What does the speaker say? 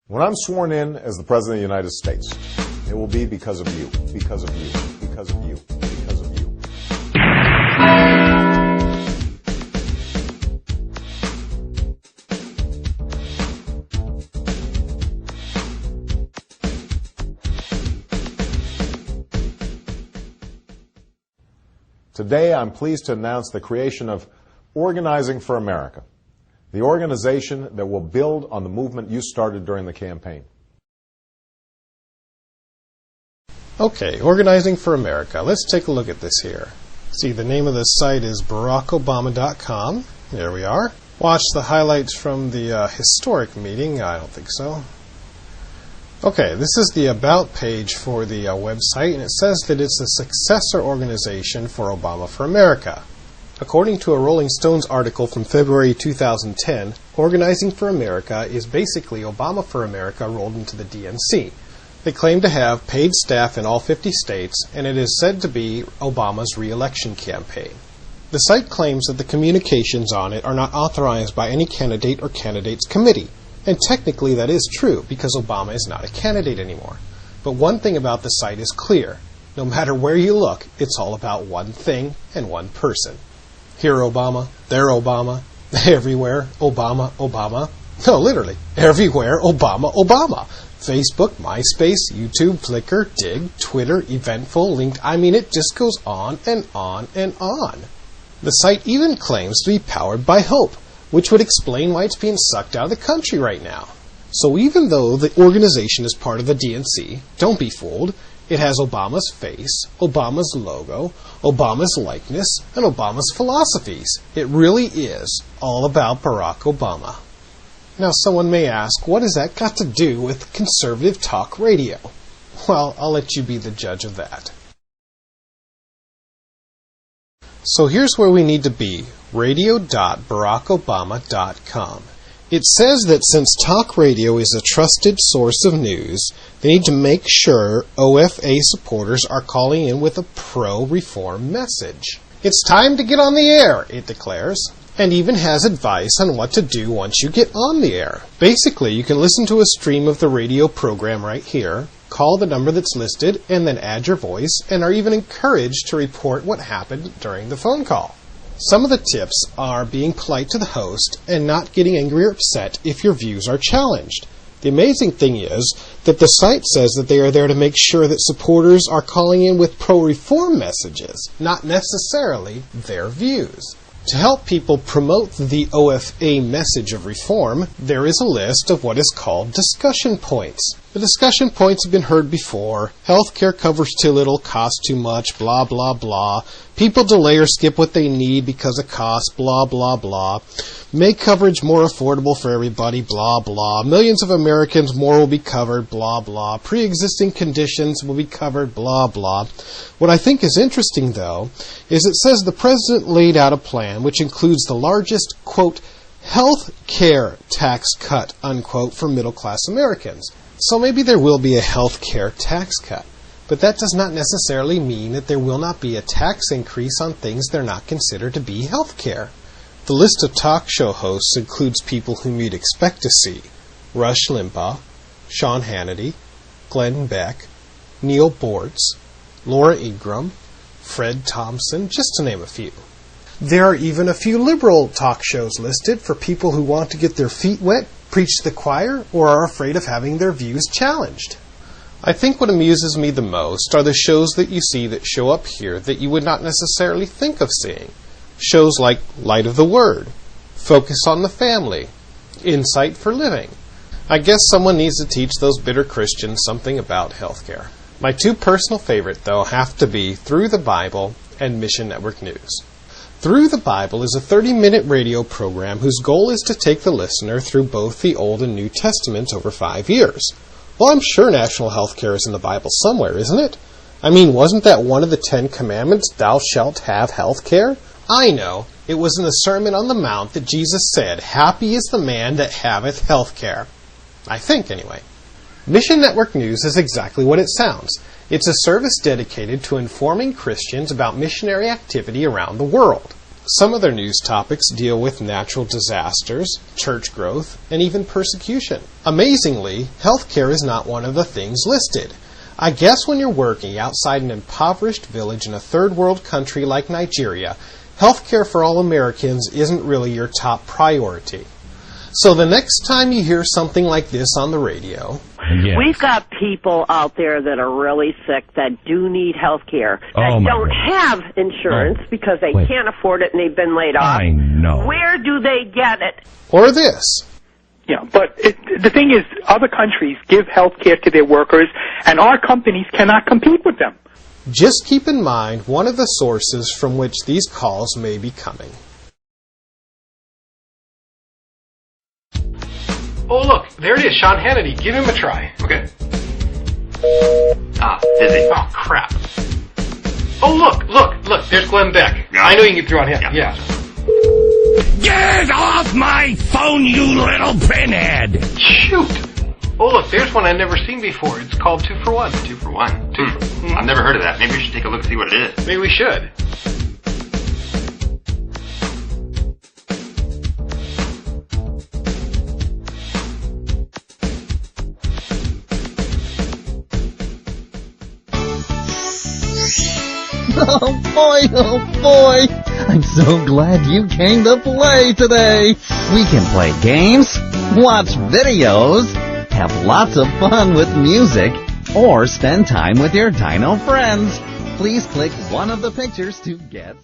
When I'm sworn in as the President of the United States, it will be because of you, because of you, because of you, because of you. Today, I'm pleased to announce the creation of Organizing for America, the organization that will build on the movement you started during the campaign. Okay, Organizing for America. Let's take a look at this here. See, the name of the site is Barackobama.com. There we are. Watch the highlights from the historic meeting. I don't think so. Okay, this is the About page for the website, and it says that it's a successor organization for Obama for America. According to a Rolling Stones article from February 2010, Organizing for America is basically Obama for America rolled into the DNC. They claim to have paid staff in all 50 states, and it is said to be Obama's re-election campaign. The site claims that the communications on it are not authorized by any candidate or candidates committee. And technically that is true, because Obama is not a candidate anymore. But one thing about the site is clear. No matter where you look, it's all about one thing and one person. Here Obama, there Obama, everywhere Obama, Obama. No, literally, everywhere Obama, Obama. Facebook, MySpace, YouTube, Flickr, Dig, Twitter, Eventful, LinkedIn. I mean, it just goes on and on and on. The site even claims to be powered by hope, which would explain why it's being sucked out of the country right now. So even though the organization is part of the DNC, don't be fooled. It has Obama's face, Obama's logo, Obama's likeness, and Obama's philosophies. It really is all about Barack Obama. Now someone may ask, what has that got to do with conservative talk radio? Well, I'll let you be the judge of that. So here's where we need to be, radio.barackobama.com. It says that since talk radio is a trusted source of news, they need to make sure OFA supporters are calling in with a pro-reform message. It's time to get on the air, it declares, and even has advice on what to do once you get on the air. Basically, you can listen to a stream of the radio program right here, call the number that's listed, and then add your voice, and are even encouraged to report what happened during the phone call. Some of the tips are being polite to the host and not getting angry or upset if your views are challenged. The amazing thing is that the site says that they are there to make sure that supporters are calling in with pro-reform messages, not necessarily their views. To help people promote the OFA message of reform, there is a list of what is called discussion points. The discussion points have been heard before. Healthcare covers too little, costs too much, blah, blah, blah. People delay or skip what they need because of cost, blah, blah, blah. Make coverage more affordable for everybody, blah, blah. Millions of Americans more will be covered, blah, blah. Pre-existing conditions will be covered, blah, blah. What I think is interesting, though, is it says the president laid out a plan which includes the largest, quote, health care tax cut, unquote, for middle-class Americans. So maybe there will be a health care tax cut. But that does not necessarily mean that there will not be a tax increase on things that are not considered to be health care. The list of talk show hosts includes people whom you'd expect to see: Rush Limbaugh, Sean Hannity, Glenn Beck, Neil Bortz, Laura Ingraham, Fred Thompson, just to name a few. There are even a few liberal talk shows listed for people who want to get their feet wet, preach to the choir, or are afraid of having their views challenged. I think what amuses me the most are the shows that you see that show up here that you would not necessarily think of seeing. Shows like Light of the Word, Focus on the Family, Insight for Living. I guess someone needs to teach those bitter Christians something about healthcare. My two personal favorite, though, have to be Through the Bible and Mission Network News. Through the Bible is a 30-minute radio program whose goal is to take the listener through both the Old and New Testaments over 5 years. Well, I'm sure national health care is in the Bible somewhere, isn't it? I mean, wasn't that one of the 10 Commandments, thou shalt have health care? I know. It was in the Sermon on the Mount that Jesus said, happy is the man that haveth health care. I think, anyway. Mission Network News is exactly what it sounds. It's a service dedicated to informing Christians about missionary activity around the world. Some other news topics deal with natural disasters, church growth, and even persecution. Amazingly, healthcare is not one of the things listed. I guess when you're working outside an impoverished village in a third world country like Nigeria, healthcare for all Americans isn't really your top priority. So the next time you hear something like this on the radio... Yes. We've got people out there that are really sick that do need health care, that don't have insurance because they can't afford it and they've been laid off. I know. Where do they get it? Or this. Yeah, but the thing is, other countries give health care to their workers, and our companies cannot compete with them. Just keep in mind one of the sources from which these calls may be coming. Oh, look, there it is, Sean Hannity. Give him a try. Okay. Busy. Oh, crap. Oh, look, there's Glenn Beck. Yeah. I know you can get through on him. Yeah. Get off my phone, you little pinhead! Shoot. Oh, look, there's one I've never seen before. It's called 2 for 1. 2 for 1. I've never heard of that. Maybe we should take a look and see what it is. Maybe we should. Oh boy! I'm so glad you came to play today! We can play games, watch videos, have lots of fun with music, or spend time with your dino friends. Please click one of the pictures to get